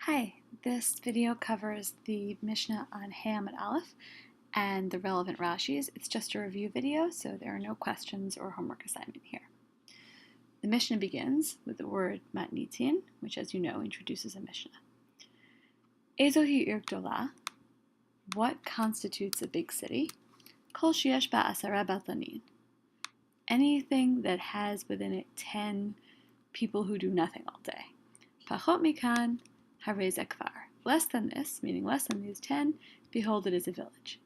Hi, this video covers the Mishnah on Ham and Aleph and the relevant Rashis. It's just a review video, so there are no questions or homework assignment here. The Mishnah begins with the word matnitin, which, as you know, introduces a Mishnah. Ezohi ir gdola, what constitutes a big city? Kol sheyesh ba asara batlanin, anything that has within it 10 people who do nothing all day. Pachot mikan, harei kvar. Less than this, meaning less than these 10, behold, it is a village.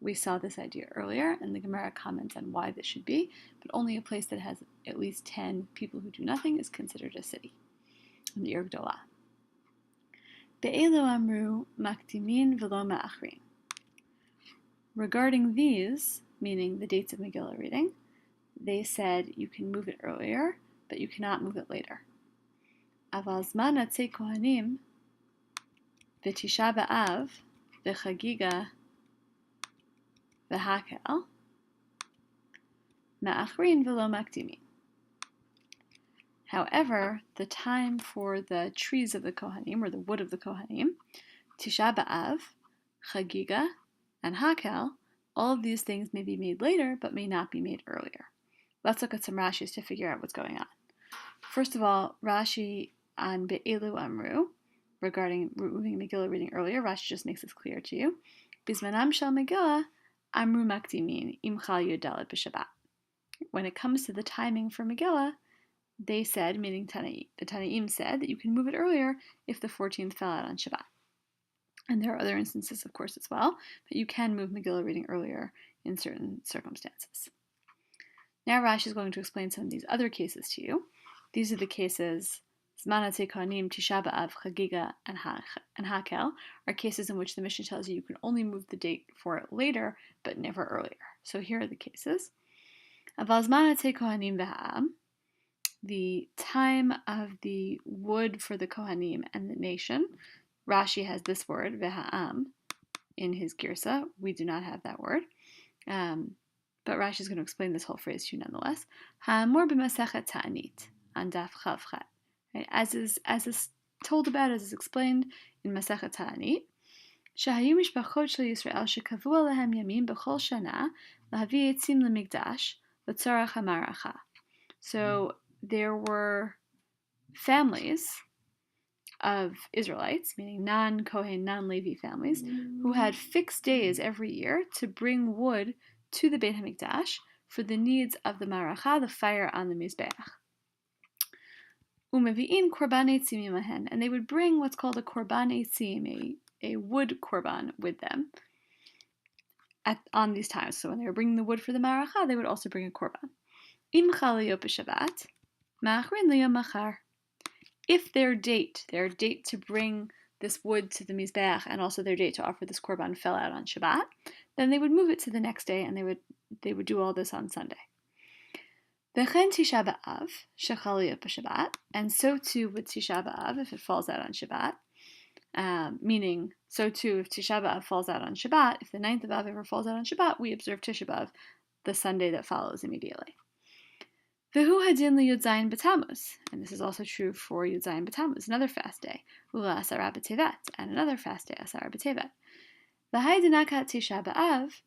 We saw this idea earlier, and the Gemara comments on why this should be, but only a place that has at least 10 people who do nothing is considered a city. The Ir Gdola. Be'elu amru makdimin v'lo ma'achrin. Regarding these, meaning the dates of Megillah reading, they said you can move it earlier, but you cannot move it later. Aval zman atzei kohanim v'tisha b'av v'chagiga v'hakel ma'achrin v'lo makdimin. However, the time for the trees of the Kohanim, or the wood of the Kohanim, Tisha B'Av, Chagiga, and Hakel, all of these things may be made later, but may not be made earlier. Let's look at some Rashis to figure out what's going on. First of all, Rashi on Be'elu Amru, regarding moving Megillah reading earlier, Rashi just makes this clear to you. Bizmanam Shel Megillah, Amru Makdimin, Im Chal Yudalet B'Shabbat. When it comes to the timing for Megillah, they said, meaning the Tanaim said, that you can move it earlier if the 14th fell out on Shabbat. And there are other instances, of course, as well, but you can move Megillah reading earlier in certain circumstances. Now Rashi is going to explain some of these other cases to you. These are the cases, Zman Atzei Kohanim, Tisha B'Av, Chagiga, and Hakel, are cases in which the Mishnah tells you can only move the date for it later, but never earlier. So here are the cases. Aval Zman Atzei Kohanim v'ha'am, the time of the wood for the Kohanim and the nation. Rashi has this word, v'ha'am, in his girsa. We do not have that word. But Rashi is going to explain this whole phrase to you nonetheless. Ha'amur b'masechet ta'anit, on daf chav chet. Right? As is told about, as is explained in Masechet Ta'anit, Shahayu mishpachot shel Yisrael shekavu alehem yamim b'chol shana lahavi etzim lemikdash l'tzarach hamaracha. So there were families of Israelites, meaning non-Kohen, non-Levi families, who had fixed days every year to bring wood to the Beit HaMikdash for the needs of the Maracha, the fire on the Mizbeach. Umevi'im korban eitzim imahen, and they would bring what's called a korban eitzim, a wood korban, with them on these times. So when they were bringing the wood for the Maracha, they would also bring a korban. Im chaliyot b'Shabbat, ma'achrin liyom machar. If their date to bring this wood to the Mizbeach and also their date to offer this korban fell out on Shabbat, then they would move it to the next day, and they would do all this on Sunday. V'chen Tisha B'Av shechaliyot b'Shabbat, and so too with Tisha B'Av if it falls out on Shabbat. Meaning, so too if Tisha B'Av falls out on Shabbat, if the 9th of Av ever falls out on Shabbat, we observe Tisha B'Av the Sunday that follows immediately. V'hu hadin li Yud Zayin b'Tammuz, and this is also true for Yud Zayin b'Tammuz, another fast day. Ula Asara b'Tevet, and another fast day, Asara b'Tevet. V'hai dinakat Tisha B'Av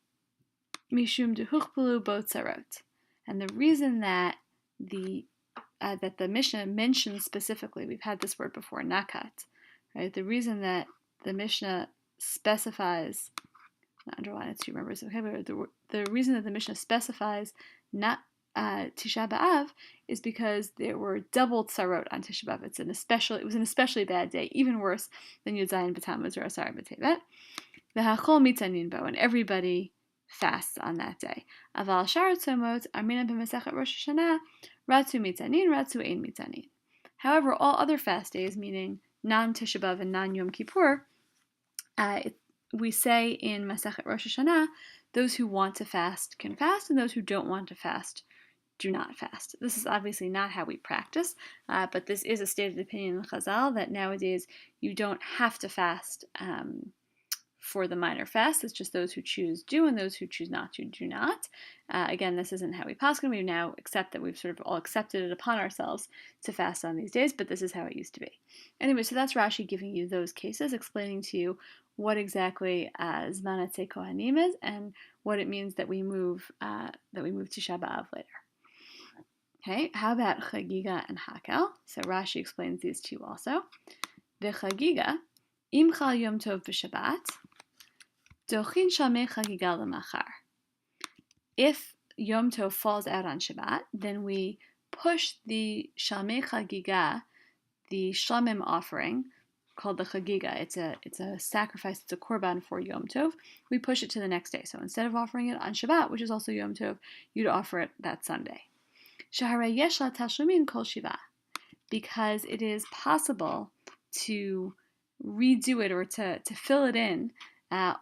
mishum dehuchpelu bo tzarot. And the reason that the Mishnah mentions specifically, we've had this word before, nakat, right? The reason that the Mishnah specifies, not underline, it's two members of vocabulary, the reason that the Mishnah specifies not Tisha B'Av is because there were double tzarot on Tisha B'Av. It was an especially bad day, even worse than Yud Zayin b'Tammuz or Asar b'Tevet. V'hachol mitzanin bo, and everybody fasts on that day. Aval shar tzomot amrina b'Masechet Rosh Hashanah ratzu mitzanin, ratzu ein mitzanin. However, all other fast days, meaning non-Tisha B'Av and non-Yom Kippur, we say in Masechet Rosh Hashanah, those who want to fast can fast, and those who don't want to fast do not fast. This is obviously not how we practice, but this is a stated opinion in Chazal that nowadays you don't have to fast for the minor fast. It's just those who choose do, and those who choose not to do not. Again, this isn't how we paskin. We now accept that we've sort of all accepted it upon ourselves to fast on these days, but this is how it used to be. Anyway, so that's Rashi giving you those cases, explaining to you what exactly Zman Atzei Kohanim is and what it means that we move Tisha B'Av later. Okay, how about Chagiga and Hakel? So Rashi explains these two also. V'Chagiga, im chal Yom Tov b'Shabbat, dochin shalmei Chagiga l'machar. If Yom Tov falls out on Shabbat, then we push the shalmei Chagiga, the shlamim offering, called the Chagiga. It's a sacrifice, it's a korban for Yom Tov. We push it to the next day. So instead of offering it on Shabbat, which is also Yom Tov, you'd offer it that Sunday. Shaharei yesh la tashlumin kol shiva, because it is possible to redo it or to fill it in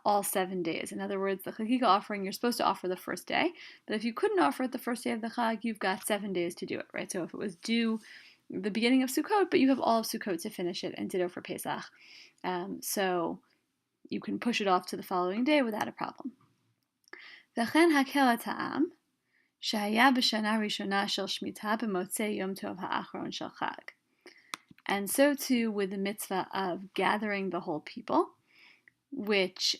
all 7 days. In other words, the Chagiga offering you're supposed to offer the first day, but if you couldn't offer it the first day of the Chag, you've got 7 days to do it, right? So if it was due the beginning of Sukkot, but you have all of Sukkot to finish it, and ditto for Pesach. So you can push it off to the following day without a problem. V'chen hakel ha'am shehaya b'shana rishona shel shmita b'motzei yom tov ha'achron shel chag. And so too with the mitzvah of gathering the whole people, which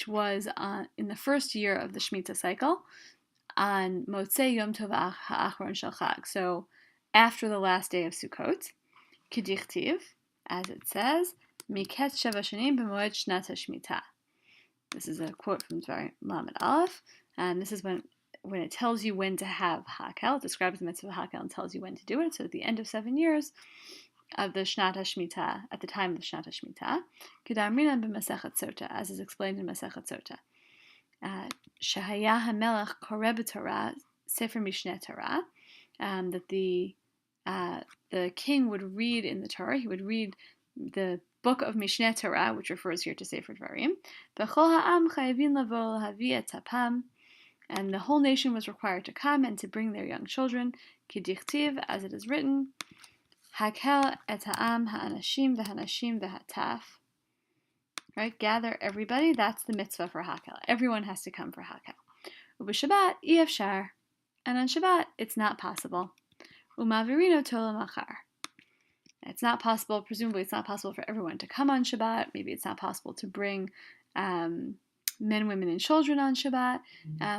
was in the first year of the Shemitah cycle on motzei yom tov ha'achron shel chag. So after the last day of Sukkot, Kedichtiv, as it says, Miketz Sheva Shanim b'moed Shnat HaShemitah. This is a quote from Dvarim Lamed Aleph, and this is when it tells you when to have Hakel. It describes the mitzvah of Hakel and tells you when to do it. So at the end of 7 years of the Shnat HaShemitah, at the time of the Shnat HaShemitah, Kedamrinan b'Masechet Sota, as is explained in Masechet Sota. Shehaya HaMelech Koreh b'Torah, Sefer Mishneh Torah, that the king would read in the Torah. He would read the book of Mishneh Torah, which refers here to Sefer Dvarim. V'chol ha'am chayavin lavo lahavi et tapam, and the whole nation was required to come and to bring their young children. Kedichtiv, as it is written, hakel et ha'am ha'anashim v'hanashim v'hataf. Right, gather everybody. That's the mitzvah for Hakel. Everyone has to come for Hakel. U'b'Shabbat i'efshar, and on Shabbat it's not possible. Umavirino tola machar. It's not possible, presumably it's not possible for everyone to come on Shabbat. Maybe it's not possible to bring men, women, and children on Shabbat.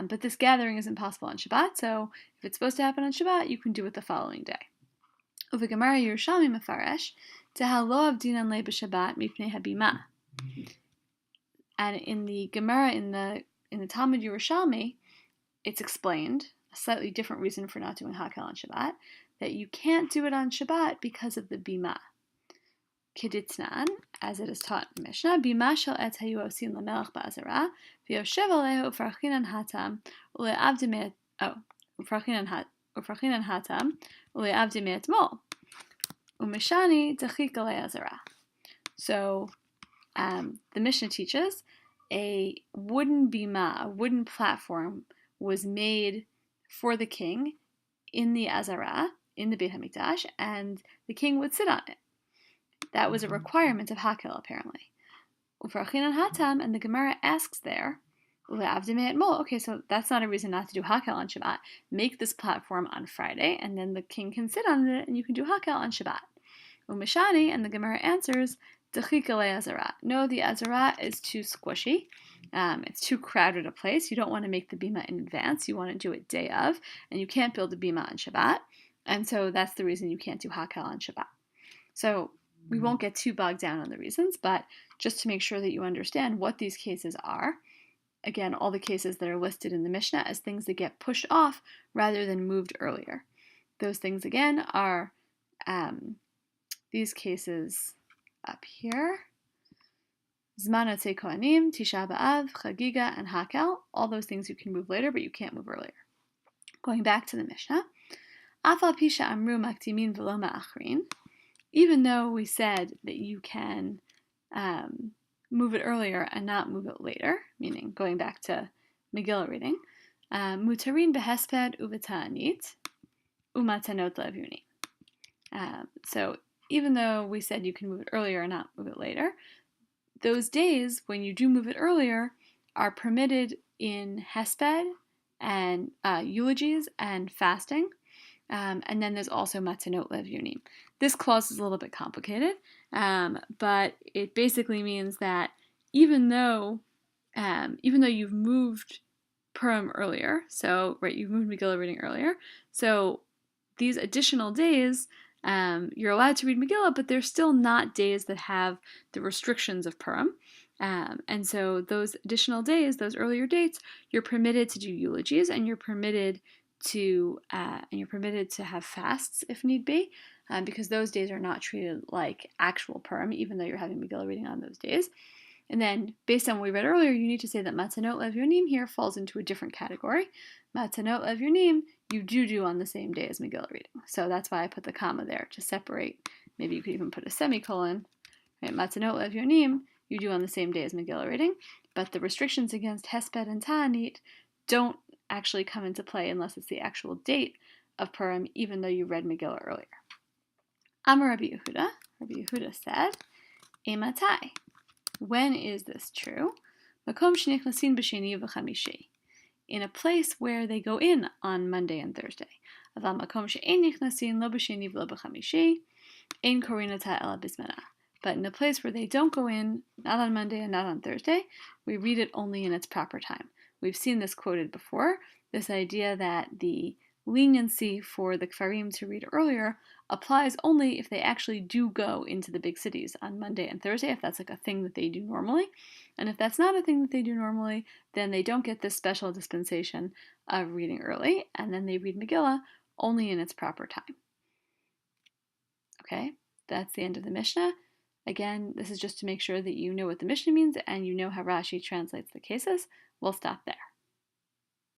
But this gathering isn't possible on Shabbat, so if it's supposed to happen on Shabbat, you can do it the following day. Uvegamara Yerushalmi Mefaresh, Tehal lo avdinan le b'Shabbat mipnei habima. And in the Gemara, in the Talmud Yerushalmi, it's explained, a slightly different reason for not doing Hakel on Shabbat, that you can't do it on Shabbat because of the bima. Keditznan, as it is taught in Mishnah, bima shel et hayu osin lamelech ba'azara, v'yoshev alehu u'farchinan hatam, u'le'avdim et mol, u'mishani techik alei azara. So, the Mishnah teaches a wooden bima, a wooden platform, was made for the king in the Azara, in the Beit HaMikdash, and the king would sit on it. That was a requirement of Hakel, apparently. U'farchinan hatam, and the Gemara asks there, okay, so that's not a reason not to do Hakel on Shabbat. Make this platform on Friday, and then the king can sit on it, and you can do Hakel on Shabbat. Umishani, and the Gemara answers, no, the Azara is too squishy. It's too crowded a place. You don't want to make the bima in advance. You want to do it day of, and you can't build a bima on Shabbat. And so that's the reason you can't do Hakel on Shabbat. So we won't get too bogged down on the reasons, but just to make sure that you understand what these cases are, again, all the cases that are listed in the Mishnah as things that get pushed off rather than moved earlier. Those things, again, are these cases up here. Zman Atzei Kohanim, Tisha B'Av, Chagiga, and Hakel. All those things you can move later, but you can't move earlier. Going back to the Mishnah. Afal Pisha Amru Maktimin V'lo Ma'achrin. Even though we said that you can move it earlier and not move it later, meaning going back to Megillah reading, Mutarin Behesped U'V'Ta'anit U'Matanot Le'Avuni. So even though we said you can move it earlier and not move it later, those days, when you do move it earlier, are permitted in hesped and eulogies and fasting. And then there's also matzonot levunim. This clause is a little bit complicated, but it basically means that even though you've moved Purim earlier, so right, you've moved Megillah reading earlier, so these additional days, you're allowed to read Megillah, but they're still not days that have the restrictions of Purim. And so those additional days, those earlier dates, you're permitted to do eulogies, and you're permitted to have fasts if need be, because those days are not treated like actual Purim, even though you're having Megillah reading on those days. And then, based on what we read earlier, you need to say that Matzonot Levunim here falls into a different category. Matzonot Levunim you do on the same day as Megillah reading. So that's why I put the comma there to separate. Maybe you could even put a semicolon. Right? Matzonot Levunim you do on the same day as Megillah reading, but the restrictions against Hesped and Ta'anit don't actually come into play unless it's the actual date of Purim, even though you read Megillah earlier. Amar Rabbi Yehuda. Rabbi Yehuda said, Ematai. When is this true? Makom shenichnasin b'sheni v'chamishi. In a place where they go in on Monday and Thursday. Aval makom she'en nichnasin lo b'sheni v'lo b'chamishi, ein korinata ela bismana. But in a place where they don't go in, not on Monday and not on Thursday, we read it only in its proper time. We've seen this quoted before, this idea that the leniency for the Kfarim to read earlier applies only if they actually do go into the big cities on Monday and Thursday, if that's like a thing that they do normally. And if that's not a thing that they do normally, then they don't get this special dispensation of reading early, and then they read Megillah only in its proper time. Okay, that's the end of the Mishnah. Again, this is just to make sure that you know what the Mishnah means and you know how Rashi translates the cases. We'll stop there.